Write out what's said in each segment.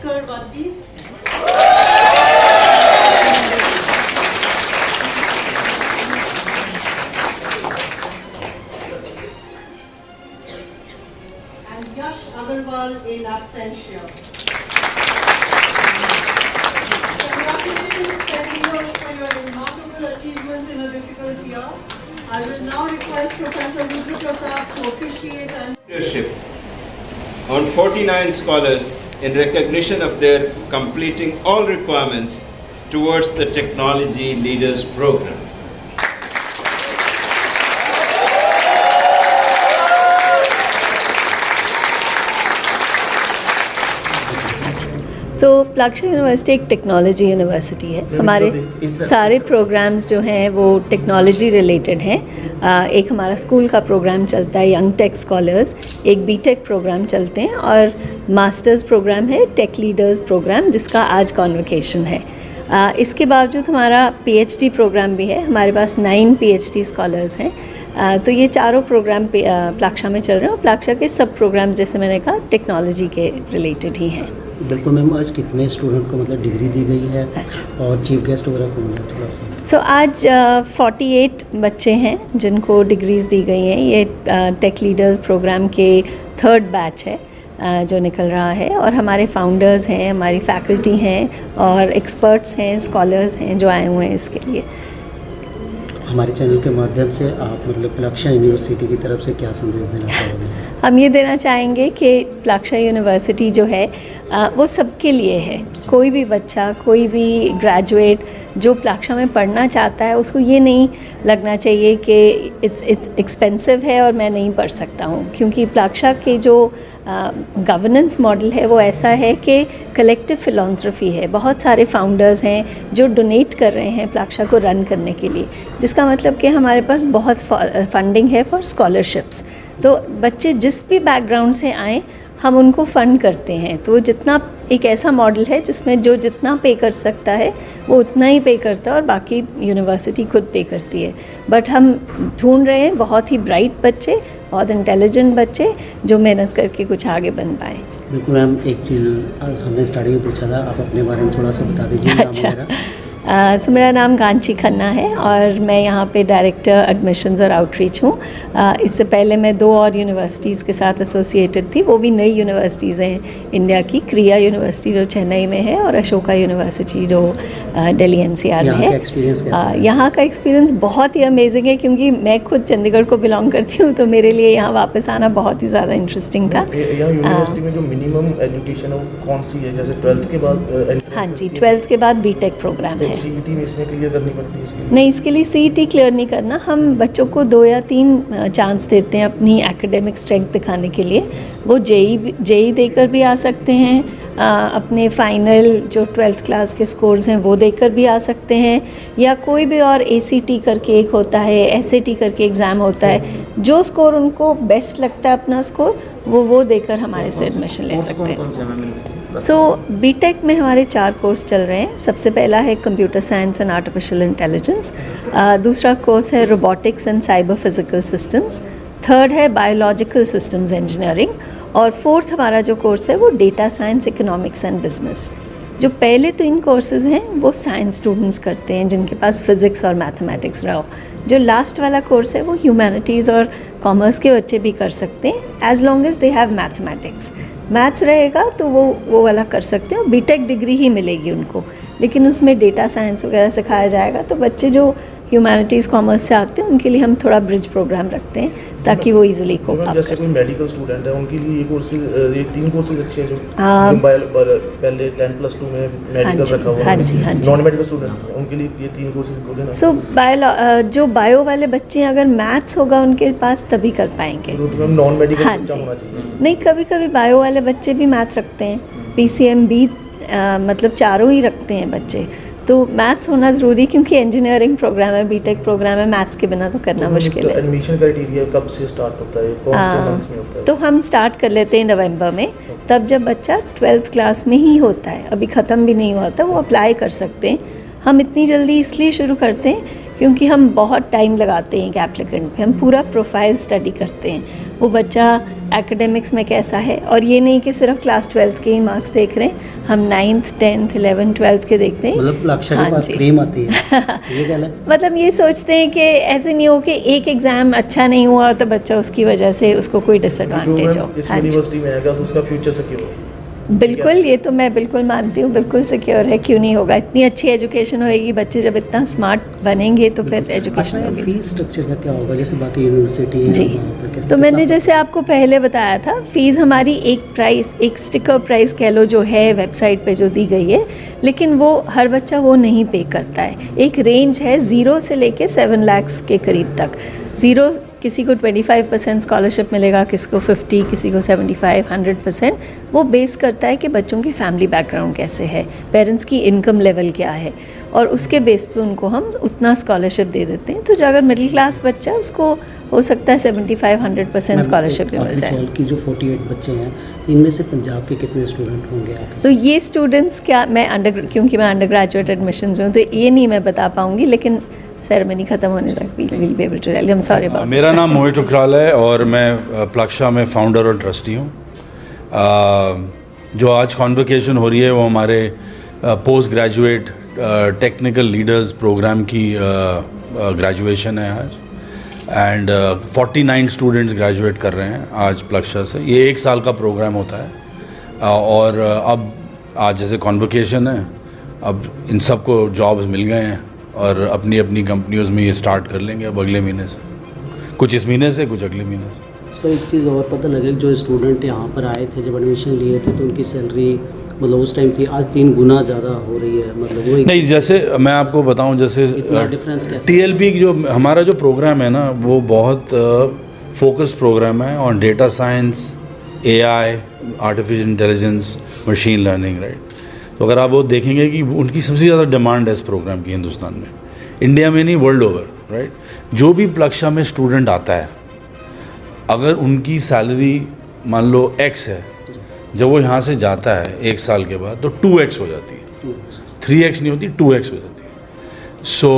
Oscar Vandi. And Yash Agarwal in absentia. Congratulations, 10 years for your remarkable achievements in a difficult year. I will now request Professor Rudra Pratap to officiate and Leadership on 49 scholars in recognition of their completing all requirements towards the Technology Leaders Program. So Plaksha university एक technology university है। हमारे सारे programmes जो हैं वो technology related हैं। एक हमारा स्कूल का प्रोग्राम चलता है यंग टेक स्कॉलर्स, एक बीटेक प्रोग्राम चलते हैं और मास्टर्स प्रोग्राम है टेक लीडर्स प्रोग्राम जिसका आज कॉन्वोकेशन है। इसके बावजूद हमारा पीएचडी प्रोग्राम भी है। हमारे पास 9 पीएचडी स्कॉलर्स हैं। तो ये चारों प्रोग्राम प्लाक्षा में चल रहे हैं और प्लाक्षा के सब प्रोग्राम्स जैसे मैंने कहा टेक्नोलॉजी के रिलेटेड ही हैं। बिल्कुल मैम, आज कितने स्टूडेंट को मतलब डिग्री दी गई है? अच्छा। और चीफ गेस्ट वगैरह कौन है थोड़ा सा? सो आज 48 बच्चे हैं जिनको डिग्रीज़ दी गई हैं। ये टेक लीडर्स प्रोग्राम के 3rd बैच है जो निकल रहा है और हमारे फाउंडर्स हैं, हमारी फैकल्टी हैं और एक्सपर्ट्स हैं, स्कॉलर्स हैं जो आए हुए हैं इसके लिए। हमारे चैनल के माध्यम से आप मतलब प्लाक्षा यूनिवर्सिटी की तरफ से क्या संदेश देना चाहोगे? हम ये देना चाहेंगे कि प्लाक्षा यूनिवर्सिटी जो है वो सबके लिए है। कोई भी बच्चा, कोई भी ग्रेजुएट जो प्लाक्षा में पढ़ना चाहता है उसको ये नहीं लगना चाहिए कि इट्स एक्सपेंसिव है और मैं नहीं पढ़ सकता हूँ, क्योंकि प्लाक्षा के जो गवर्नेंस मॉडल है वो ऐसा है कि कलेक्टिव फिलॉन्थ्रफी है। बहुत सारे फाउंडर्स हैं जो डोनेट कर रहे हैं प्लाक्षा को रन करने के लिए, जिसका मतलब कि हमारे पास बहुत फंडिंग है फॉर स्कॉलरशिप्स। तो बच्चे जिस भी बैकग्राउंड से आएँ हम उनको फ़ंड करते हैं। तो जितना एक ऐसा मॉडल है जिसमें जो जितना पे कर सकता है वो उतना ही पे करता है और बाकी यूनिवर्सिटी खुद पे करती है। बट हम ढूंढ रहे हैं बहुत ही ब्राइट बच्चे, बहुत इंटेलिजेंट बच्चे जो मेहनत करके कुछ आगे बन पाए। बिल्कुल मैम, एक चीज़ हमने स्टार्टिंग में पूछा था, आप अपने बारे में थोड़ा सा बता दीजिए। अच्छा, सो मेरा नाम कांची खन्ना है और मैं यहाँ पे डायरेक्टर एडमिशन्स और आउटरीच हूँ। इससे पहले मैं 2 और यूनिवर्सिटीज़ के साथ एसोसिएटेड थी, वो भी नई यूनिवर्सिटीज़ हैं इंडिया की, क्रिया यूनिवर्सिटी जो चेन्नई में है और अशोका यूनिवर्सिटी जो दिल्ली एनसीआर में है। यहाँ का एक्सपीरियंस बहुत ही अमेजिंग है क्योंकि मैं खुद चंडीगढ़ को बिलोंग करती हूँ, तो मेरे लिए यहाँ वापस आना बहुत ही ज़्यादा इंटरेस्टिंग था। यूनिवर्सिटी में जो मिनिमम एजुकेशन है वो कौन सी है? जैसे 12th के बाद? हाँ जी, 12th के बाद बीटेक प्रोग्राम है। सीईटी में इसमें क्लियर करनी पड़ती है इसके लिए? नहीं, इसके लिए सीईटी क्लियर नहीं करना। हम बच्चों को 2 या 3 चांस देते हैं अपनी एकेडमिक स्ट्रेंथ दिखाने के लिए। वो जेई देकर भी आ सकते हैं, अपने फाइनल जो 12th क्लास के स्कोर्स हैं वो देकर भी आ सकते हैं, या कोई भी और एसीटी करके एक होता है, एसएटी करके एग्ज़ाम होता है। जो स्कोर उनको बेस्ट लगता है अपना स्कोर वो देकर हमारे से एडमिशन ले सकते हैं। सो बीटेक में हमारे 4 कोर्स चल रहे हैं। सबसे पहला है computer science and artificial intelligence, दूसरा कोर्स है robotics and cyber physical systems, 3rd है बायोलॉजिकल सिस्टम्स इंजीनियरिंग और 4th हमारा जो कोर्स है वो data science, economics and business. जो पहले 3 कोर्सेज़ हैं वो साइंस स्टूडेंट्स करते हैं जिनके पास फिज़िक्स और मैथमेटिक्स रहा हो। जो लास्ट वाला कोर्स है वो ह्यूमैनिटीज़ और कॉमर्स के बच्चे भी कर सकते हैं as long as they have mathematics. Maths रहेगा तो वो वाला कर सकते हैं, बीटेक डिग्री ही मिलेगी उनको, लेकिन उसमें डेटा साइंस वगैरह सिखाया जाएगा। तो बच्चे जो ह्यूमैनिटीज़ कॉमर्स से आते हैं उनके लिए हम थोड़ा ब्रिज प्रोग्राम रखते हैं ताकि वो इजीली कोप अप कर सकें। जैसे कोई मेडिकल स्टूडेंट है उनके लिए ये 3 कोर्सेज अच्छे हैं जो पहले 10+2 में मेडिकल रखा हुआ है। हाँ जी, हाँ जी। नॉन मेडिकल स्टूडेंट्स उनके लिए ये 3 कोर्सेज हो गए ना। सो जो बायो वाले बच्चे हैं अगर मैथ्स होगा उनके पास तभी कर पाएंगे। तो नॉन मेडिकल हाँ बच्चा जी, होना चाहिए? नहीं, कभी कभी बायो वाले बच्चे भी मैथ रखते हैं, पीसीएमबी मतलब चारों ही रखते हैं बच्चे। तो मैथ्स होना ज़रूरी क्योंकि इंजीनियरिंग प्रोग्राम है, बीटेक प्रोग्राम है, मैथ्स के बिना तो करना मुश्किल है। एडमिशन क्राइटेरिया कब से स्टार्ट होता है, कौन से मंथ्स में होता है? तो हम स्टार्ट कर लेते हैं नवंबर में, तब जब बच्चा 12th क्लास में ही होता है, अभी ख़त्म भी नहीं हुआ था, वो अप्लाई कर सकते हैं। हम इतनी जल्दी इसलिए शुरू करते हैं क्योंकि हम बहुत टाइम लगाते हैं एक एप्लीकेंट पे, हम पूरा प्रोफाइल स्टडी करते हैं वो बच्चा एकेडमिक्स में कैसा है। और ये नहीं कि सिर्फ क्लास 12th के ही मार्क्स देख रहे हैं, हम 9th 10th 11th 12th के देखते हैं। मतलब लक्ष्य के पास जी। प्रेम आती है ये गलत। मतलब ये सोचते हैं कि ऐसे नहीं हो कि एक एग्ज़ाम अच्छा नहीं हुआ तो बच्चा उसकी वजह से उसको कोई डिसएडवांटेज हो। इस हाँ जी, यूनिवर्सिटी में आएगा तो उसका फ्यूचर सिक्योर हो। बिल्कुल, ये तो मैं बिल्कुल मानती हूँ, बिल्कुल सिक्योर है। क्यों नहीं होगा? इतनी अच्छी एजुकेशन होएगी, बच्चे जब इतना स्मार्ट बनेंगे तो फिर एजुकेशन अच्छा, होगी। फीस स्ट्रक्चर का क्या होगा जैसे बाकी यूनिवर्सिटी है जी, वहाँ पर कैसे? तो मैंने जैसे आपको पहले बताया था, फ़ीस हमारी एक स्टिकर प्राइस कह लो जो है वेबसाइट पे जो दी गई है, लेकिन वो हर बच्चा वो नहीं पे करता है। एक रेंज है 0 से लेके 7 लाख के करीब तक। 0 किसी को 25% स्कॉलरशिप मिलेगा, किसी को 50, किसी को 75, 100%। वो बेस करता है कि बच्चों की फैमिली बैकग्राउंड कैसे है, पेरेंट्स की इनकम लेवल क्या है, और उसके बेस पे उनको हम उतना स्कॉलरशिप दे देते हैं। तो जो अगर मिडिल क्लास बच्चा, उसको हो सकता है 75-100% स्कॉलरशिप भी मिल जाए। की जो 48 बच्चे हैं, इनमें से पंजाब के कितने स्टूडेंट होंगे आपके? तो ये स्टूडेंट्स क्या, क्योंकि मैं अंडर ग्रेजुएट एडमिशन में हूँ तो ये नहीं मैं बता पाऊँगी, लेकिन सेरेमनी ख़त्म होने तक will be able to tell you. I am sorry about. मेरा नाम मोहित उखराल है और मैं प्लक्षा में फाउंडर और ट्रस्टी हूँ। जो आज कॉन्वोकेशन हो रही है वो हमारे post graduate technical leaders programme की ग्रेजुएशन है आज, एंड 49 स्टूडेंट्स ग्रेजुएट कर रहे हैं आज प्लक्षा से। ये 1 साल का प्रोग्राम होता है और अब आज जैसे कॉन्वोकेशन है, अब इन सबको जॉब्स मिल गए हैं और अपनी अपनी कंपनियों में ये स्टार्ट कर लेंगे अब अगले महीने से, कुछ इस महीने से, कुछ अगले महीने से। सो एक चीज़ और पता लगे, जो स्टूडेंट यहाँ पर आए थे जब एडमिशन लिए थे तो उनकी सैलरी मतलब उस टाइम थी, आज 3 गुना ज़्यादा हो रही है। मतलब वो नहीं, जैसे मैं आपको बताऊं, जैसे डिफरेंस कैसे? TLP जो हमारा जो प्रोग्राम है ना, वो बहुत फोकस्ड प्रोग्राम है on data science, AI, artificial intelligence, machine learning, right. तो अगर आप वो देखेंगे कि उनकी सबसे ज़्यादा डिमांड है इस प्रोग्राम की हिंदुस्तान में, इंडिया में नहीं, वर्ल्ड ओवर, राइट। जो भी प्लक्षा में स्टूडेंट आता है, अगर उनकी सैलरी मान लो X है, जब वो यहाँ से जाता है 1 साल के बाद तो 2X हो जाती है, 3X नहीं होती, 2X हो जाती है। सो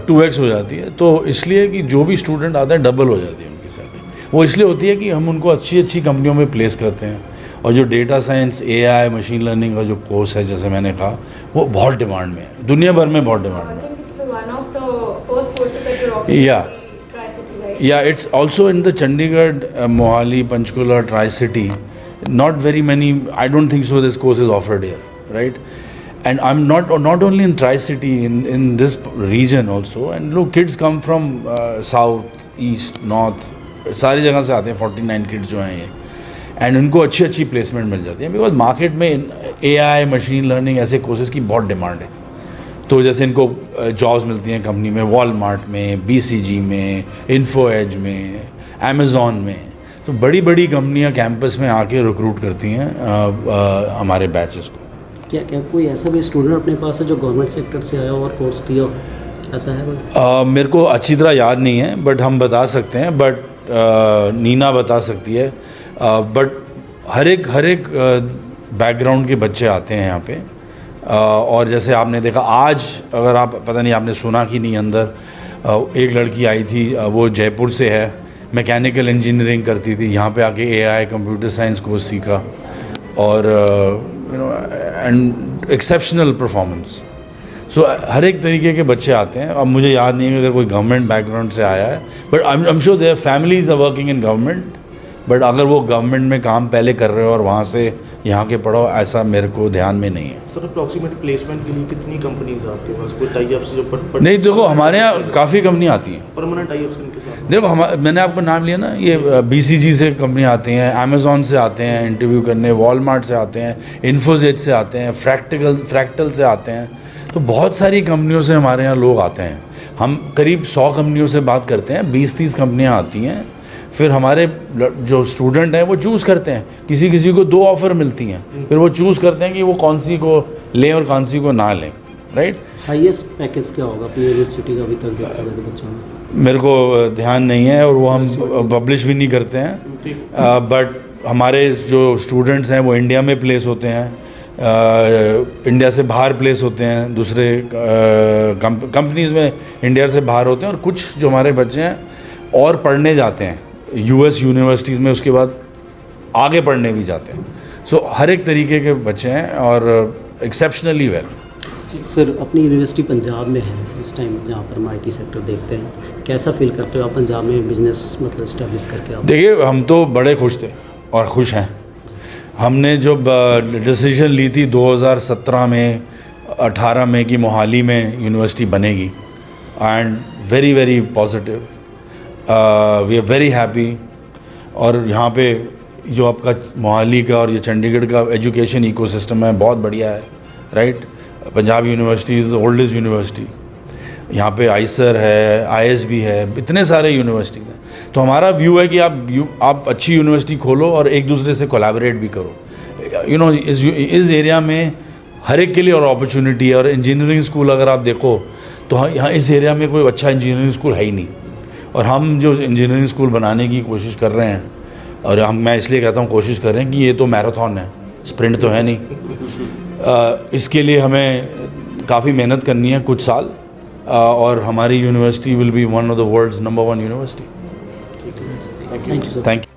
2X हो जाती है। तो इसलिए कि जो भी स्टूडेंट आता है डबल हो जाती है उनकी सैलरी। वो इसलिए होती है कि हम उनको अच्छी अच्छी कंपनियों में प्लेस करते हैं, और जो data science, AI, machine learning का जो कोर्स है, जैसे मैंने कहा, वो बहुत डिमांड में है, दुनिया भर में बहुत डिमांड में है। Yeah, it's also in the Chandigarh, Mohali, Panchkula, Tri-City. Not very many, I don't think so this course is offered here, right? And I'm not only in Tri-City, in this region also. And look, kids come from south, east, north, सारी जगह से आते हैं 49 kids जो हैं ये, and उनको अच्छी अच्छी प्लेसमेंट मिल जाती है, बिकॉज मार्केट में AI, मशीन लर्निंग ऐसे कोर्सेज़ की बहुत डिमांड है। तो जैसे इनको जॉब्स मिलती हैं कंपनी में, वॉलमार्ट में, BCG में, इन्फो एज में, अमेज़ॉन में। तो बड़ी बड़ी कंपनियां कैंपस में आके रिक्रूट करती हैं हमारे बैचेस को। क्या कोई ऐसा भी स्टूडेंट अपने पास है जो गवर्नमेंट सेक्टर से आया और कोर्स किया हो, ऐसा है कोई? मेरे को अच्छी तरह याद नहीं है, बट हम बता सकते हैं, बट नीना बता सकती है। बट हर एक बैकग्राउंड के बच्चे आते हैं यहाँ पे। और जैसे आपने देखा आज, अगर आप पता नहीं आपने सुना कि नहीं, अंदर एक लड़की आई थी, वो जयपुर से है, मैकेनिकल इंजीनियरिंग करती थी, यहाँ पे आके AI, कंप्यूटर साइंस कोर्स सीखा, और एंड एक्सेप्शनल परफॉर्मेंस। सो हर एक तरीके के बच्चे आते हैं। अब मुझे याद नहीं है कि अगर कोई गवर्नमेंट बैकग्राउंड से आया है, but I am sure their families are working in government, but अगर वो गवर्नमेंट में काम पहले कर रहे हो और वहाँ से यहाँ के पढ़ो, ऐसा मेरे को ध्यान में नहीं है। सर, अप्रॉक्सीमेट प्लेसमेंट के लिए कितनी कंपनीज है आपके पास? कोई टाई अप्स जो नहीं, देखो हमारे यहाँ काफ़ी कंपनी आती हैं, परमानेंट टाई अप्स किनके साथ? देखो मैंने आपको नाम लिया ना, ये BCG से कंपनी आती हैं, अमेज़ॉन से आते हैं इंटरव्यू करने, वॉलमार्ट से आते हैं, इन्फोजेट से आते हैं, फ्रैक्टल से आते हैं। तो बहुत सारी कंपनियों से हमारे यहाँ लोग आते हैं। हम करीब 100 कंपनियों से बात करते हैं, 20-30 कंपनियाँ आती हैं। फिर हमारे जो स्टूडेंट हैं वो चूज़ करते हैं, किसी को 2 ऑफ़र मिलती हैं, फिर वो चूज़ करते हैं कि वो कौन सी को लें और कौन सी को ना लें, राइट। हाईएस्ट पैकेज क्या होगा अपनी यूनिवर्सिटी का अभी तक देखा जाए बच्चों में? मेरे को ध्यान नहीं है और वो हम पब्लिश भी नहीं करते हैं, बट हमारे जो स्टूडेंट्स हैं वो इंडिया में प्लेस होते हैं, इंडिया से बाहर प्लेस होते हैं, दूसरे कंपनीज़ में इंडिया से बाहर होते हैं, और कुछ जो हमारे बच्चे हैं और पढ़ने जाते हैं यूएस यूनिवर्सिटीज़ में, उसके बाद आगे पढ़ने भी जाते हैं। सो हर एक तरीके के बच्चे हैं और एक्सेप्शनली वेल। सर, अपनी यूनिवर्सिटी पंजाब में है इस टाइम, जहाँ पर हम IT सेक्टर देखते हैं, कैसा फील करते हो आप पंजाब में बिजनेस मतलब इस्टेब्लिश करके? आप देखिए, हम तो बड़े खुश थे और खुश हैं। हमने जो डिसीजन ली थी 2017 में 18 में कि मोहाली में यूनिवर्सिटी बनेगी, and very very positive, we are very happy. और यहाँ पे जो आपका मोहाली का और ये चंडीगढ़ का एजुकेशन इकोसिस्टम है बहुत बढ़िया है, right. Punjab university is the oldest university, यहाँ पे आईसर है, ISB है, इतने सारे यूनिवर्सिटीज़ हैं। तो हमारा व्यू है कि आप अच्छी यूनिवर्सिटी खोलो और एक दूसरे से कोलैबोरेट भी करो। इस एरिया में हर एक के लिए और अपॉर्चुनिटी है। और इंजीनियरिंग स्कूल अगर आप देखो तो यहाँ इस एरिया में कोई अच्छा इंजीनियरिंग स्कूल है ही नहीं, और हम जो इंजीनियरिंग स्कूल बनाने की कोशिश कर रहे हैं, और मैं इसलिए कहता हूँ कोशिश कर रहे हैं कि ये तो मैराथन है, स्प्रिंट तो है नहीं। इसके लिए हमें काफ़ी मेहनत करनी है कुछ साल, और हमारी university will be one of the world's number 1 university. Thank you sir. Thank you.